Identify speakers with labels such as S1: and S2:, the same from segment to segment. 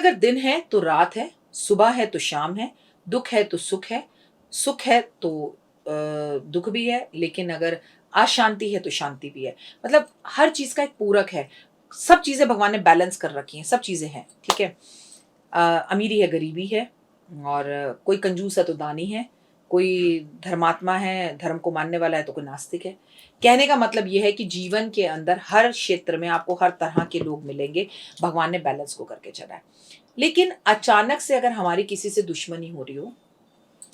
S1: अगर दिन है तो रात है, सुबह है तो शाम है, दुख है तो सुख है तो दुख भी है, लेकिन अगर अशांति है तो शांति भी है। मतलब हर चीज़ का एक पूरक है। सब चीज़ें भगवान ने बैलेंस कर रखी हैं, सब चीज़ें हैं, ठीक है? अमीरी है, गरीबी है और कोई कंजूस है तो दानी है, कोई धर्मात्मा है, धर्म को मानने वाला है तो कोई नास्तिक है। कहने का मतलब ये है कि जीवन के अंदर हर क्षेत्र में आपको हर तरह के लोग मिलेंगे, भगवान ने बैलेंस को करके चला है। लेकिन अचानक से अगर हमारी किसी से दुश्मनी हो रही हो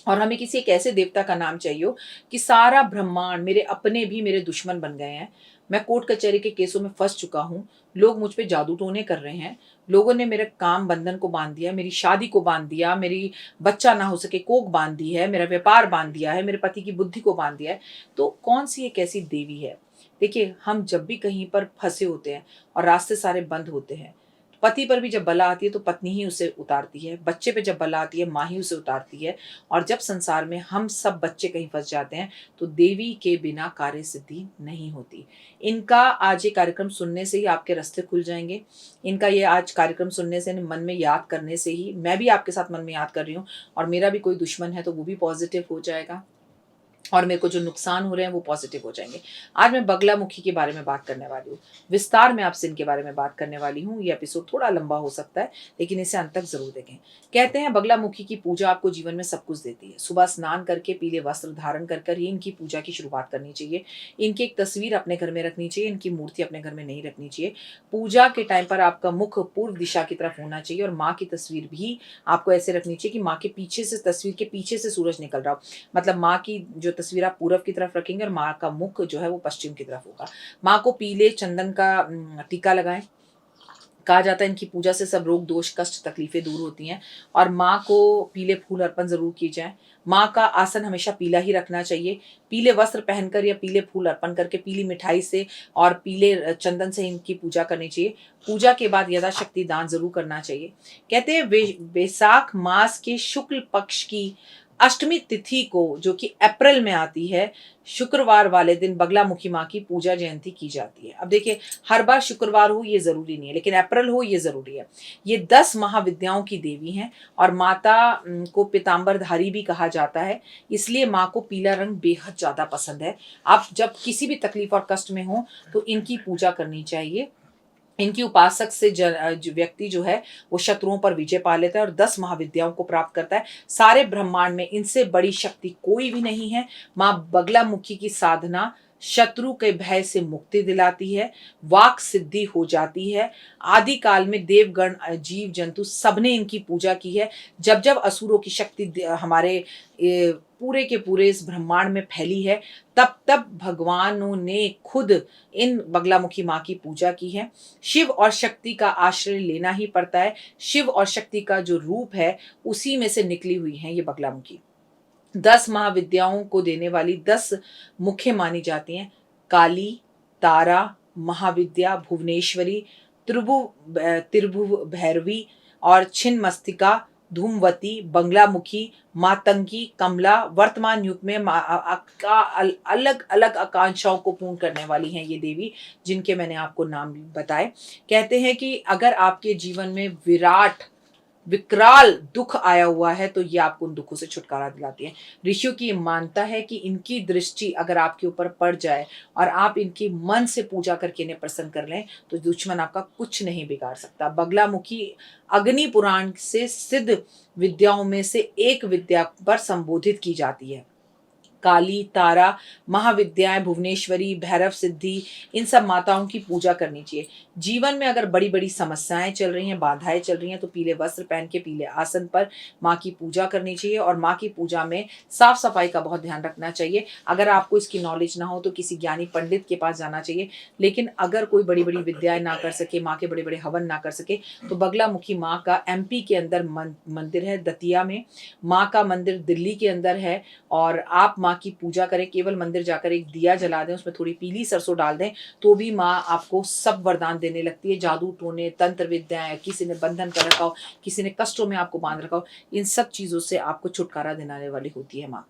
S1: और हमें किसी एक ऐसे देवता का नाम चाहिए हो कि सारा ब्रह्मांड मेरे अपने भी मेरे दुश्मन बन गए हैं, मैं कोर्ट कचहरी के केसों में फंस चुका हूँ, लोग मुझ पे जादू टोने कर रहे हैं, लोगों ने मेरे काम बंधन को बांध दिया, मेरी शादी को बांध दिया, मेरी बच्चा ना हो सके कोख बांध दी है, मेरा व्यापार बांध दिया है, मेरे पति की बुद्धि को बांध दिया है, तो कौन सी एक ऐसी देवी है? देखिए, हम जब भी कहीं पर फंसे होते हैं और रास्ते सारे बंद होते हैं, पति पर भी जब बला आती है तो पत्नी ही उसे उतारती है, बच्चे पे जब बला आती है माँ ही उसे उतारती है, और जब संसार में हम सब बच्चे कहीं फंस जाते हैं तो देवी के बिना कार्य सिद्धि नहीं होती। इनका आज ये कार्यक्रम सुनने से ही आपके रास्ते खुल जाएंगे। इनका ये आज कार्यक्रम सुनने से, मन में याद करने से ही, मैं भी आपके साथ मन में याद कर रही हूँ और मेरा भी कोई दुश्मन है तो वो भी पॉजिटिव हो जाएगा और मेरे को जो नुकसान हो रहे हैं वो पॉजिटिव हो जाएंगे। आज मैं बगलामुखी के बारे में बात करने वाली हूँ, विस्तार में आपसे इनके बारे में बात करने वाली हूँ। ये एपिसोड थोड़ा लंबा हो सकता है, लेकिन इसे अंत तक जरूर देखें। कहते हैं बगलामुखी की पूजा आपको जीवन में सब कुछ देती है। सुबह स्नान करके पीले वस्त्र धारण कर ही इनकी पूजा की शुरुआत करनी चाहिए। इनकी एक तस्वीर अपने घर में रखनी चाहिए, इनकी मूर्ति अपने घर में नहीं रखनी चाहिए। पूजा के टाइम पर आपका मुख पूर्व दिशा की तरफ होना चाहिए और माँ की तस्वीर भी आपको ऐसे रखनी चाहिए कि माँ के पीछे से, तस्वीर के पीछे से सूरज निकल रहा हो। मतलब माँ की जो तस्वीर आप पूरब की तरफ रखेंगे और माँ का मुख जो है वो पश्चिम की तरफ होगा। माँ को पीले चंदन का टीका लगाएं। कहा जाता है इनकी पूजा से सब रोग दोष कष्ट तकलीफें दूर होती हैं और माँ को पीले फूल अर्पण जरूर किए जाएं। माँ का आसन हमेशा पीला ही रखना चाहिए। पीले वस्त्र पहनकर या पीले फूल अर्पण करके, पीली मिठाई से और पीले चंदन से इनकी पूजा करनी चाहिए। पूजा के बाद यथाशक्ति दान जरूर करना चाहिए। कहते हैं वैशाख मास के शुक्ल पक्ष की अष्टमी तिथि को, जो कि अप्रैल में आती है, शुक्रवार वाले दिन बगलामुखी माँ की पूजा जयंती की जाती है। अब देखिए, हर बार शुक्रवार हो ये जरूरी नहीं है, लेकिन अप्रैल हो ये जरूरी है। ये 10 महाविद्याओं की देवी हैं और माता को पीताम्बरधारी भी कहा जाता है, इसलिए माँ को पीला रंग बेहद ज्यादा पसंद है। आप जब किसी भी तकलीफ और कष्ट में हो तो इनकी पूजा करनी चाहिए। इनकी उपासक से व्यक्ति जो है वो शत्रुओं पर विजय पा लेता है और 10 महाविद्याओं को प्राप्त करता है। सारे ब्रह्मांड में इनसे बड़ी शक्ति कोई भी नहीं है। माँ बगलामुखी की साधना शत्रु के भय से मुक्ति दिलाती है, वाक सिद्धि हो जाती है। आदि काल में देवगण जीव जंतु सबने इनकी पूजा की है। जब जब असुरों की शक्ति हमारे पूरे के पूरे इस ब्रह्मांड में फैली है, तब तब भगवानों ने खुद इन बगलामुखी माँ की पूजा की है। शिव और शक्ति का आश्रय लेना ही पड़ता है। शिव और शक्ति का जो रूप है उसी में से निकली हुई है ये बगलामुखी। 10 महाविद्याओं को देने वाली 10 मुख्य मानी जाती हैं: काली, तारा, महाविद्या, भुवनेश्वरी, त्रिभुव भैरवी और छिन्नमस्तिका, धूमवती, बंगलामुखी, मातंगी, कमला। वर्तमान युग में अलग अलग आकांक्षाओं को पूर्ण करने वाली हैं ये देवी, जिनके मैंने आपको नाम भी बताए। कहते हैं कि अगर आपके जीवन में विकराल दुख आया हुआ है तो ये आपको उन दुखों से छुटकारा दिलाती है। ऋषियों की मानता है कि इनकी दृष्टि अगर आपके ऊपर पड़ जाए और आप इनकी मन से पूजा करके इन्हें प्रसन्न कर लें तो दुश्मन आपका कुछ नहीं बिगाड़ सकता। बगलामुखी अग्नि पुराण से सिद्ध विद्याओं में से एक विद्या पर संबोधित की जाती है। काली, तारा, महाविद्याएं, भुवनेश्वरी, भैरव सिद्धि, इन सब माताओं की पूजा करनी चाहिए। जीवन में अगर बड़ी बड़ी समस्याएं चल रही हैं, बाधाएं चल रही हैं, तो पीले वस्त्र पहन के पीले आसन पर माँ की पूजा करनी चाहिए और माँ की पूजा में साफ सफाई का बहुत ध्यान रखना चाहिए। अगर आपको इसकी नॉलेज ना हो तो किसी ज्ञानी पंडित के पास जाना चाहिए। लेकिन अगर कोई बड़ी बड़ी विद्याएं ना कर सके, माँ के बड़े बड़े हवन ना कर सके, तो बगलामुखी माँ का एमपी के अंदर मंदिर है, दतिया में। माँ का मंदिर दिल्ली के अंदर है और आप माँ की पूजा करें। केवल मंदिर जाकर एक दिया जला दें, उसमें थोड़ी पीली सरसों डाल दें, तो भी माँ आपको सब वरदान देने लगती है। जादू टोने, तंत्र विद्याएं, किसी ने बंधन कर रखा हो, किसी ने कष्टों में आपको बांध रखा हो, इन सब चीजों से आपको छुटकारा दिलाने वाली होती है माँ।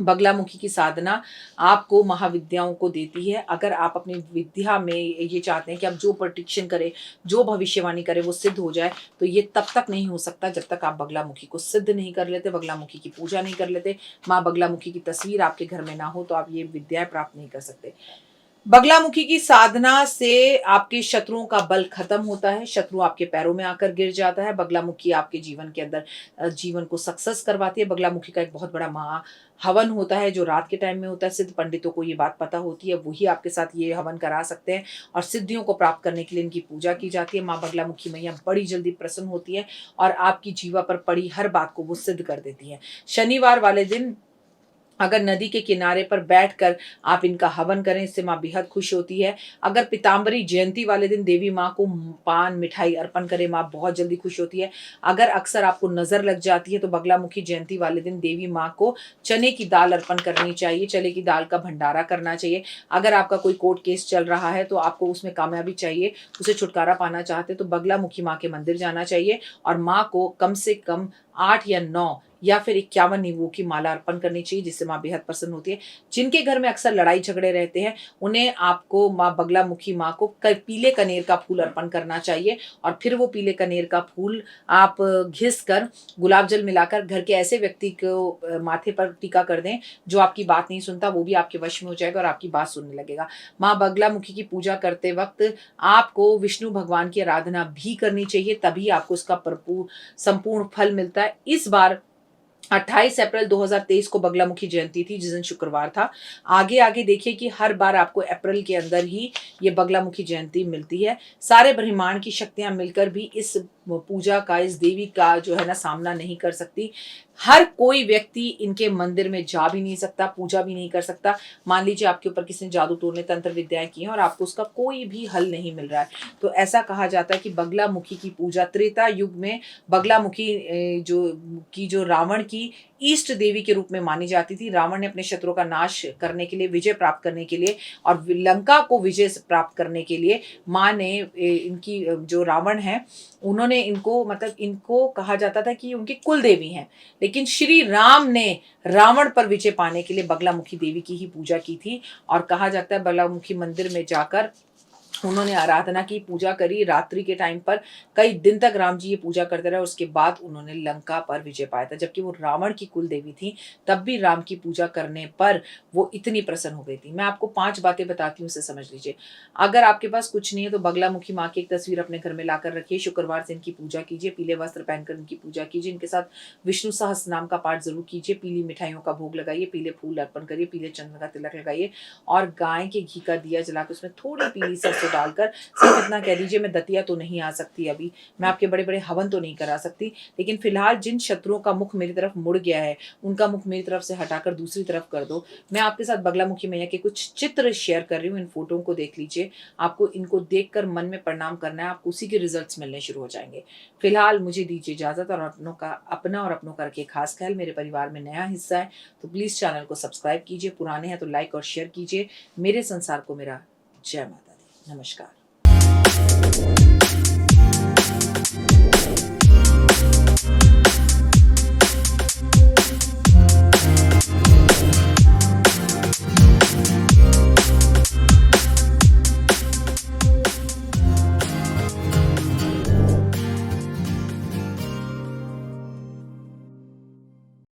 S1: बगलामुखी की साधना आपको महाविद्याओं को देती है। अगर आप अपनी विद्या में ये चाहते हैं कि आप जो प्रेडिक्शन करें, जो भविष्यवाणी करें वो सिद्ध हो जाए, तो ये तब तक नहीं हो सकता जब तक आप बगलामुखी को सिद्ध नहीं कर लेते, बगलामुखी की पूजा नहीं कर लेते, माँ बगलामुखी की तस्वीर आपके घर में ना हो, तो आप ये विद्याएँ प्राप्त नहीं कर सकते। बगलामुखी की साधना से आपके शत्रुओं का बल खत्म होता है, शत्रु आपके पैरों में आकर गिर जाता है। बगलामुखी आपके जीवन के अंदर जीवन को सक्सेस करवाती है। बगलामुखी का एक बहुत बड़ा महा हवन होता है जो रात के टाइम में होता है। सिद्ध पंडितों को ये बात पता होती है, वही आपके साथ ये हवन करा सकते हैं और सिद्धियों को प्राप्त करने के लिए इनकी पूजा की जाती है। माँ बगलामुखी मैया बड़ी जल्दी प्रसन्न होती है और आपकी जीवा पर पड़ी हर बात को वो सिद्ध कर देती है। शनिवार वाले दिन अगर नदी के किनारे पर बैठकर आप इनका हवन करें, इससे माँ बेहद खुश होती है। अगर पीताम्बरी जयंती वाले दिन देवी माँ को पान मिठाई अर्पण करें, माँ बहुत जल्दी खुश होती है। अगर अक्सर आपको नजर लग जाती है तो बगलामुखी जयंती वाले दिन देवी माँ को चने की दाल अर्पण करनी चाहिए, चने की दाल का भंडारा करना चाहिए। अगर आपका कोई कोर्ट केस चल रहा है तो आपको उसमें कामयाबी चाहिए, उसे छुटकारा पाना चाहते तो बगलामुखी माँ के मंदिर जाना चाहिए और माँ को कम से कम 8 या 9 या फिर 51 नींबुओं की माला अर्पण करनी चाहिए, जिससे माँ बेहद प्रसन्न होती है। जिनके घर में अक्सर लड़ाई झगड़े रहते हैं, उन्हें आपको माँ बगलामुखी माँ को पीले कनेर का फूल अर्पण करना चाहिए और फिर वो पीले कनेर का फूल आप घिस कर गुलाब जल मिलाकर घर के ऐसे व्यक्ति को माथे पर टीका कर दें जो आपकी बात नहीं सुनता, वो भी आपके वश में हो जाएगा और आपकी बात सुनने लगेगा। माँ बगलामुखी की पूजा करते वक्त आपको विष्णु भगवान की आराधना भी करनी चाहिए, तभी आपको इसका भरपूर संपूर्ण फल मिलता है। इस बार 28 अप्रैल 2023 को बगलामुखी जयंती थी, जिस दिन शुक्रवार था। आगे आगे देखिए कि हर बार आपको अप्रैल के अंदर ही ये बगलामुखी जयंती मिलती है। सारे ब्रह्मांड की शक्तियां मिलकर भी इस पूजा का, इस देवी का जो है ना सामना नहीं कर सकती। हर कोई व्यक्ति इनके मंदिर में जा भी नहीं सकता, पूजा भी नहीं कर सकता। मान लीजिए आपके ऊपर किसी ने जादू टोने तंत्र विद्याएं की हैं और आपको उसका कोई भी हल नहीं मिल रहा है, तो ऐसा कहा जाता है कि बगलामुखी की पूजा त्रेता युग में बगलामुखी जो रावण की ईष्ट देवी के रूप में मानी जाती थी। रावण ने अपने शत्रुओं का नाश करने के लिए, विजय प्राप्त करने के लिए और लंका को विजय प्राप्त करने के लिए माँ ने इनकी जो रावण है उन्होंने इनको, मतलब इनको कहा जाता था कि उनकी कुल देवी हैं, लेकिन श्री राम ने रावण पर विजय पाने के लिए बगलामुखी देवी की ही पूजा की थी। और कहा जाता है बगलामुखी मंदिर में जाकर उन्होंने आराधना की, पूजा करी। रात्रि के टाइम पर कई दिन तक राम जी ये पूजा करते रहे, उसके बाद उन्होंने लंका पर विजय पाया था। जबकि वो रावण की कुल देवी थी, तब भी राम की पूजा करने पर वो इतनी प्रसन्न हो गई थी। मैं आपको 5 बातें बताती हूँ, उसे समझ लीजिए। अगर आपके पास कुछ नहीं है तो बगलामुखी माँ की एक तस्वीर अपने घर में लाकर रखिए, शुक्रवार से इनकी पूजा कीजिए, पीले वस्त्र पहनकर इनकी पूजा कीजिए, इनके साथ विष्णु सहस्त्र नाम का पाठ जरूर कीजिए, पीली मिठाइयों का भोग लगाइए, पीले फूल अर्पण करिए, पीले चंदन का तिलक लगाइए और गाय के घी का दिया जलाकर उसमें थोड़ी पीली सरसों डालकर सिर्फ इतना कह दीजिए, मैं दतिया तो नहीं आ सकती, अभी मैं आपके बड़े बड़े हवन तो नहीं करा सकती, लेकिन फिलहाल जिन शत्रुओं का मुख मेरी तरफ मुड़ गया है उनका मुख मेरी तरफ से हटाकर दूसरी तरफ कर दो। मैं आपके साथ बगलामुखी मैया के कुछ चित्र शेयर कर रही हूँ, इन फोटो को देख लीजिए। आपको इनको देखकर मन में प्रणाम करना है, आपको उसी के रिजल्ट्स मिलने शुरू हो जाएंगे। फिलहाल मुझे दीजिए इजाजत और अपना और अपनों का रखिए खास ख्याल। मेरे परिवार में नया हिस्सा है तो प्लीज चैनल को सब्सक्राइब कीजिए, पुराने हैं तो लाइक और शेयर कीजिए। मेरे संसार को मेरा जय माता दी। नमस्कार।